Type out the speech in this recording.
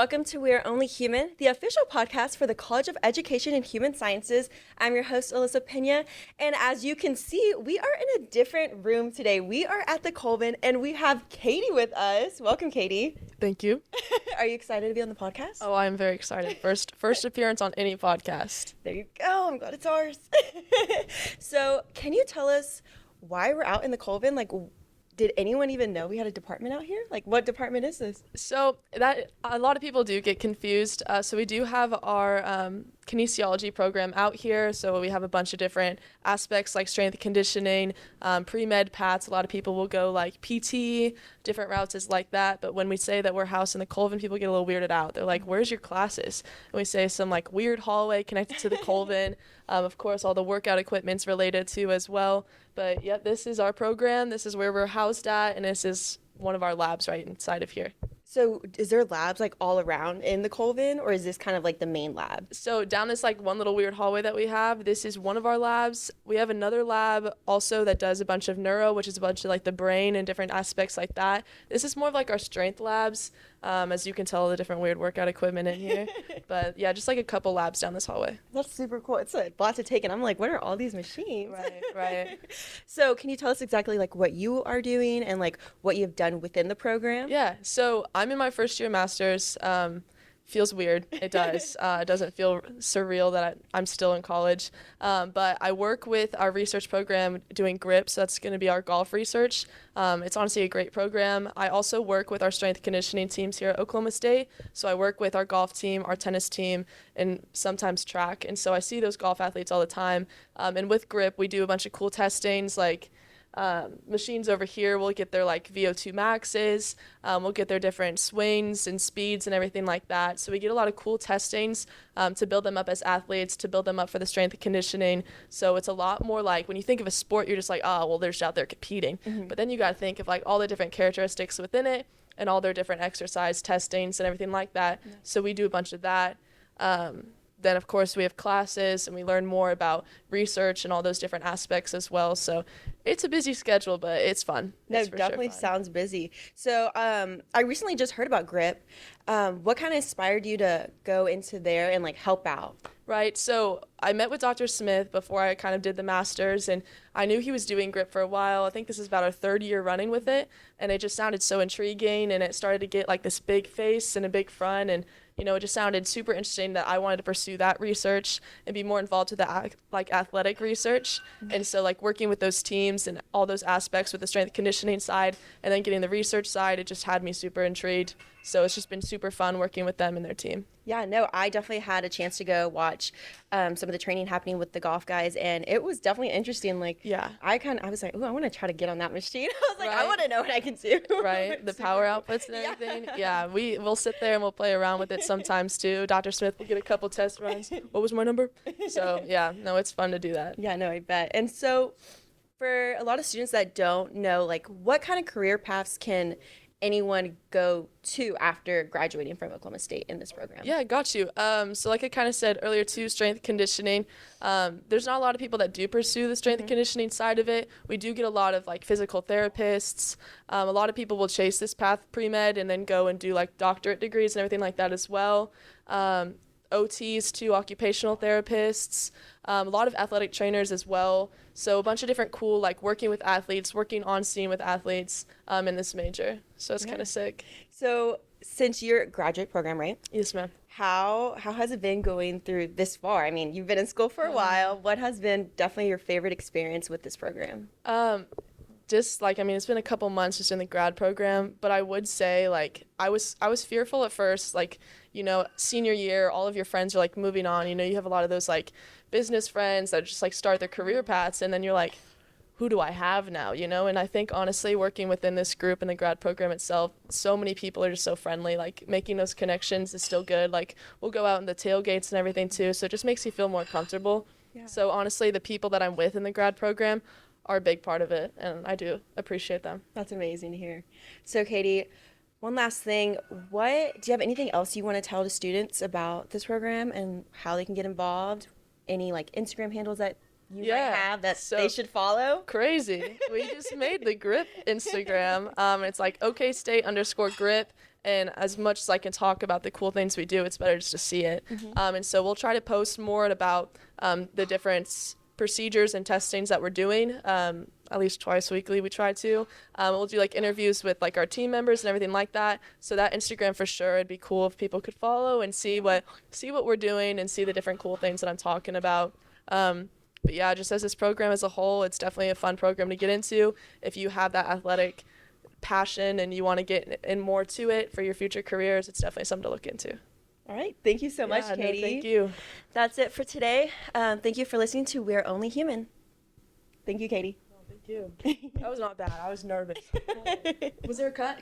Welcome to We're Only Human, the official podcast for the College of Education and Human Sciences. I'm your host, Alyssa Pena, and as you can see, we are in a different room today. We are at the Colvin, and we have Katie with us. Welcome, Katie. Thank you. Are you excited to be on the podcast? Oh, I'm very excited. First appearance on any podcast. There you go. I'm glad it's ours. So, can you tell us why we're out in the Colvin? Like, did anyone even know we had a department out here? Like, what department is this? So that a lot of people do get confused. So we do have our kinesiology program out here. So we have a bunch of different aspects like strength and conditioning, pre-med paths. A lot of people will go like PT, different routes is like that. But when we say that we're housed in the Colvin, people get a little weirded out. They're like, where's your classes? And we say some like weird hallway connected to the Colvin. Of course, all the workout equipment's related to as well. But yeah, this is our program. This is where we're housed at. And this is one of our labs right inside of here. So is there labs like all around in the Colvin, or is this kind of like the main lab? So down this like one little weird hallway that we have, this is one of our labs. We have another lab also that does a bunch of neuro, which is a bunch of like the brain and different aspects like that. This is more of like our strength labs, as you can tell the different weird workout equipment in here. But yeah, just like a couple labs down this hallway. That's super cool. It's a lot to take, and I'm like, what are all these machines? Right. So can you tell us exactly like what you are doing and like what you've done within the program? Yeah, so I'm in my first year master's. Feels weird. It does. It doesn't feel surreal that I'm still in college. But I work with our research program doing GRIP, so that's going to be our golf research. It's honestly a great program. I also work with our strength conditioning teams here at Oklahoma State. So I work with our golf team, our tennis team, and sometimes track. And so I see those golf athletes all the time. And with GRIP, we do a bunch of cool testings like machines over here will get their like VO2 maxes, we'll get their different swings and speeds and everything like that. So we get a lot of cool testings to build them up as athletes, to build them up for the strength and conditioning. So it's a lot more like when you think of a sport, you're just like, oh, well, they're just out there competing. Mm-hmm. But then you got to think of like all the different characteristics within it and all their different exercise testings and everything like that. Yeah. So we do a bunch of that. Then, of course, we have classes and we learn more about research and all those different aspects as well. So it's a busy schedule, but it's fun. No, definitely sure sounds busy. So I recently just heard about GRIP. What kind of inspired you to go into there and like help out? Right. So I met with Dr. Smith before I kind of did the master's, and I knew he was doing GRIP for a while. I think this is about our third year running with it, and it just sounded so intriguing, and it started to get like this big face and a big front, and you know, it just sounded super interesting that I wanted to pursue that research and be more involved with the like athletic research. Mm-hmm. And so like working with those teams and all those aspects with the strength conditioning side and then getting the research side, it just had me super intrigued. So it's just been super fun working with them and their team. Yeah, no, I definitely had a chance to go watch some of the training happening with the golf guys, and it was definitely interesting. Like, yeah, I was like, oh, I want to try to get on that machine. I was like, right. I want to know what I can do. Right, the power outputs and everything. Yeah, we'll sit there and we'll play around with it sometimes too. Dr. Smith will get a couple test runs. What was my number? So yeah, no, it's fun to do that. Yeah, no, I bet. And so for a lot of students that don't know, like, what kind of career paths can anyone go to after graduating from Oklahoma State in this program? Yeah, got you. So like I kind of said earlier too, strength conditioning. There's not a lot of people that do pursue the strength conditioning side of it. We do get a lot of like physical therapists. A lot of people will chase this path pre-med and then go and do like doctorate degrees and everything like that as well. OTs too, occupational therapists, a lot of athletic trainers as well. So a bunch of different cool, like working with athletes, working on scene with athletes in this major. So it's kind of sick. So since you're a graduate program, right? Yes, ma'am. How has it been going through this far? I mean, you've been in school for a while. What has been definitely your favorite experience with this program? Just like, I mean, it's been a couple months just in the grad program, but I would say like I was fearful at first, like, you know, senior year, all of your friends are like moving on, you know, you have a lot of those like business friends that just like start their career paths, and then you're like, who do I have now, you know? And I think honestly working within this group and the grad program itself, so many people are just so friendly, like making those connections is still good. Like we'll go out in the tailgates and everything too, so it just makes you feel more comfortable. Yeah. So honestly, the people that I'm with in the grad program are a big part of it, and I do appreciate them. That's amazing to hear. So Katie, one last thing, do you have anything else you want to tell the students about this program and how they can get involved? Any like Instagram handles that you might have that they should follow? Crazy. We just made the GRIP Instagram. It's like OKState_GRIP, And as much as I can talk about the cool things we do, it's better just to see it. And so we'll try to post more about the different procedures and testings that we're doing, at least twice weekly we try to. We'll do like interviews with like our team members and everything like that. So that Instagram for sure, it'd be cool if people could follow and see what we're doing and see the different cool things that I'm talking about. But yeah, just as this program as a whole, it's definitely a fun program to get into. If you have that athletic passion and you want to get in more to it for your future careers, it's definitely something to look into. All right. Thank you so much, Katie. No, thank you. That's it for today. Thank you for listening to We're Only Human. Thank you, Katie. Oh, thank you. That was not bad. I was nervous. Was there a cut?